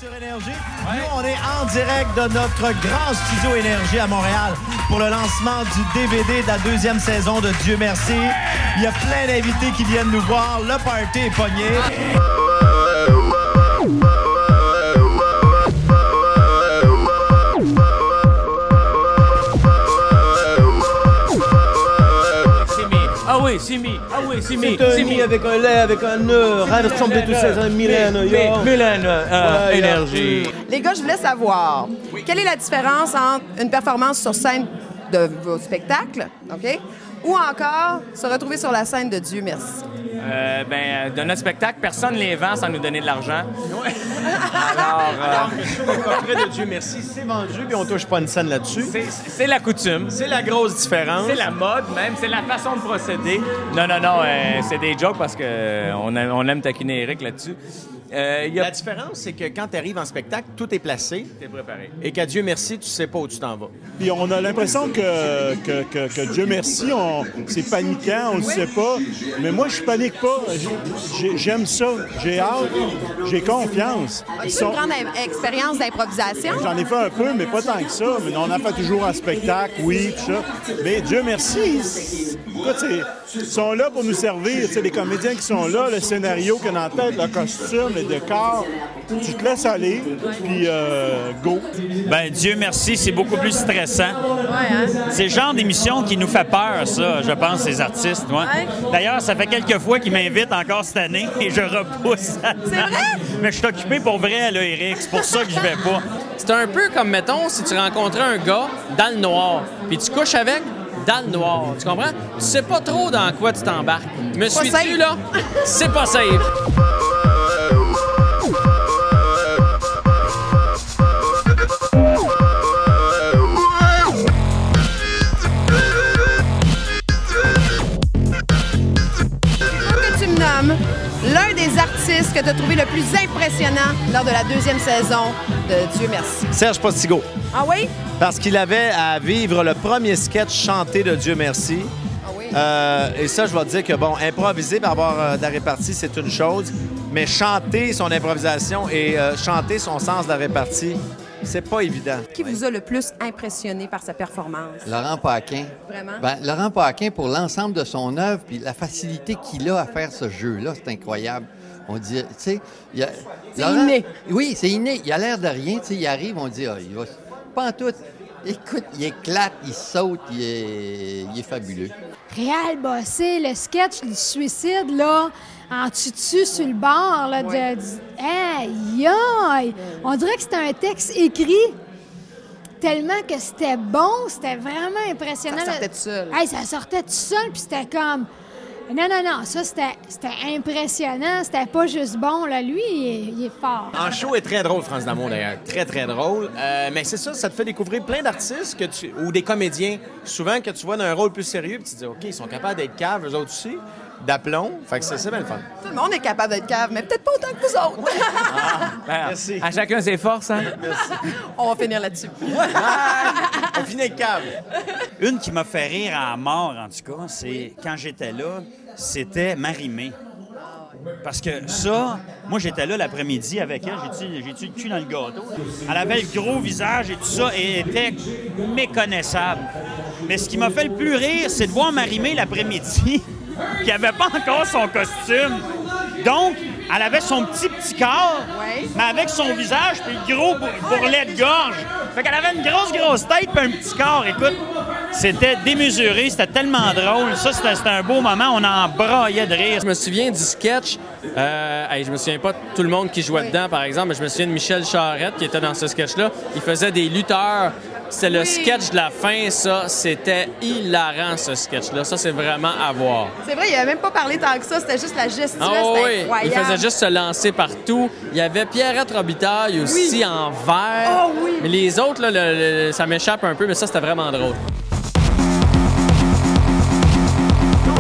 sur Énergie. Ouais. Nous, on est en direct de notre grand studio Énergie à Montréal pour le lancement du DVD de la deuxième saison de Dieu merci. Il y a plein d'invités qui viennent nous voir. Le party est pogné. Ah oui, c'est mi. Ah oui, c'est mi. C'est un mi avec un lait, avec un nœud. Ressemble de tout ça, c'est un Mylène. Mylène, Énergie. Les gars, je voulais savoir, quelle est la différence entre une performance sur scène de vos spectacles, OK, ou encore se retrouver sur la scène de Dieu merci? De notre spectacle, personne ne les vend sans nous donner de l'argent. Ouais. Alors, le coffret de Dieu merci, c'est vendu, puis on touche pas une scène là-dessus. C'est la coutume. C'est la grosse différence. C'est la mode même, c'est la façon de procéder. Non, c'est des jokes parce qu'on aime taquiner Eric là-dessus. La différence, c'est que quand tu arrives en spectacle, tout est placé. T'es préparé. Et qu'à Dieu merci, tu sais pas où tu t'en vas. Puis on a l'impression que Dieu merci, c'est paniquant, on ne sait pas. Mais moi, je panique pas. J'aime ça. J'ai hâte. J'ai confiance. As-tu une grande expérience d'improvisation? J'en ai fait un peu, mais pas tant que ça. Mais on en fait toujours en spectacle, oui, tout ça. Mais Dieu merci. Écoute, ils sont là pour nous servir. T'sais, les comédiens qui sont là, le scénario qu'on a en tête, le costume, les décors, tu te laisses aller, puis go. Ben Dieu merci, c'est beaucoup plus stressant. Ouais, hein? C'est le genre d'émission qui nous fait peur, ça, je pense, ces artistes. Ouais. Ouais. D'ailleurs, ça fait quelques fois qu'ils m'invitent encore cette année et je repousse. C'est vrai? Mais je suis occupé pour vrai, là, Eric. C'est pour ça que je vais pas. C'est un peu comme, mettons, si tu rencontrais un gars dans le noir, puis tu couches avec dans le noir. Tu comprends? Tu sais pas trop dans quoi tu t'embarques. Me suis-tu, là? C'est pas safe. L'un des artistes que tu as trouvé le plus impressionnant lors de la deuxième saison de Dieu merci. Serge Postigo. Ah oui? Parce qu'il avait à vivre le premier sketch chanté de Dieu merci. Ah oui? Et ça, je vais te dire que, bon, improviser par avoir de la répartie, c'est une chose, mais chanter son improvisation et chanter son sens de la répartie, c'est pas évident. Qui vous a le plus impressionné par sa performance? Laurent Paquin. Vraiment? Ben, Laurent Paquin, pour l'ensemble de son œuvre, puis la facilité qu'il a à faire ce jeu-là, c'est incroyable. On dit, tu sais... C'est inné. Oui, c'est inné. Il a l'air de rien, tu sais, il arrive, on dit, il va... Pas en tout. Écoute, il éclate, il saute, il est fabuleux. Réal Bossé, le sketch du suicide, là, en tutu sur le bord, là, aïe, aïe! On dirait que c'était un texte écrit tellement que c'était bon, c'était vraiment impressionnant. Ça sortait tout seul. Hey, ça sortait tout seul, puis c'était comme... Non, ça, c'était impressionnant. C'était pas juste bon, là. Lui, il est fort. En show est très drôle, France d'amour, d'ailleurs. Très, très drôle. Mais c'est ça te fait découvrir plein d'artistes ou des comédiens, souvent que tu vois dans un rôle plus sérieux, puis tu te dis, OK, ils sont capables d'être caves, eux autres aussi, d'aplomb. Fait que c'est bien le fun. Tout le monde est capable d'être cave, mais peut-être pas autant que vous autres. Merci. À chacun ses forces, hein? Merci. On va finir là-dessus. On finit avec cave. Une qui m'a fait rire à mort, en tout cas, c'est quand j'étais là, c'était Marie-Mé. Parce que ça, moi, j'étais là l'après-midi avec elle, j'ai-tu le cul dans le gâteau. Elle avait le gros visage et tout ça, et elle était méconnaissable. Mais ce qui m'a fait le plus rire, c'est de voir Marie-Mé l'après-midi, qui n'avait pas encore son costume. Donc, elle avait son petit corps, mais avec son visage puis le gros bourrelet de gorge. Fait qu'elle avait une grosse tête puis un petit corps. Écoute, c'était démesuré, c'était tellement drôle. Ça, c'était un beau moment. On en braillait de rire. Je me souviens du sketch. Je me souviens pas de tout le monde qui jouait dedans, par exemple, mais je me souviens de Michel Charette qui était dans ce sketch-là. Il faisait des lutteurs. C'était le sketch de la fin, ça. C'était hilarant, ce sketch-là. Ça, c'est vraiment à voir. C'est vrai, il n'a même pas parlé tant que ça. C'était juste la gestuelle, c'était incroyable. Il faisait juste se lancer partout. Il y avait Pierrette Robitaille aussi en vert. Oh oui! Mais les autres, là, ça m'échappe un peu, mais ça, c'était vraiment drôle.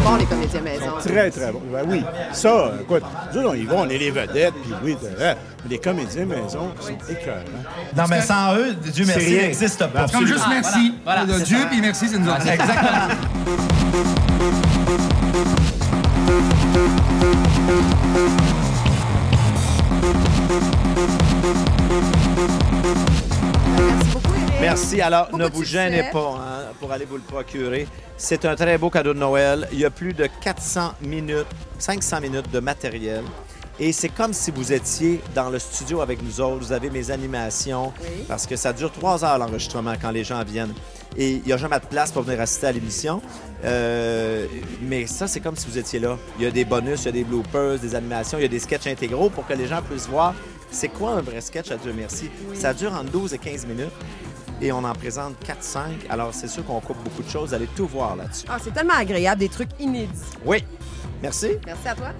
Bon, les comédiens maison. Très, très bon. Ben oui. Ça, écoute, nous, on y va, on est les vedettes, puis oui, les comédiens maison sont écœurants. Non, mais sans eux, Dieu merci n'existe pas. Comme juste merci. Voilà, Dieu, puis merci, c'est nous autres. Exactement. Merci beaucoup, Éric. Merci. Alors, Beaucoup ne de vous succès. gênez pas pour aller vous le procurer. C'est un très beau cadeau de Noël. Il y a plus de 500 minutes de matériel. Et c'est comme si vous étiez dans le studio avec nous autres. Vous avez mes animations, Oui. parce que ça dure 3 heures l'enregistrement quand les gens viennent. Et il n'y a jamais de place pour venir assister à l'émission. Mais ça, c'est comme si vous étiez là. Il y a des bonus, il y a des bloopers, des animations, il y a des sketchs intégraux pour que les gens puissent voir c'est quoi un vrai sketch à Dieu merci. Ça dure entre 12 et 15 minutes. Et on en présente 4-5. Alors, c'est sûr qu'on coupe beaucoup de choses. Vous allez tout voir là-dessus. Ah, c'est tellement agréable, des trucs inédits. Oui. Merci. Merci à toi.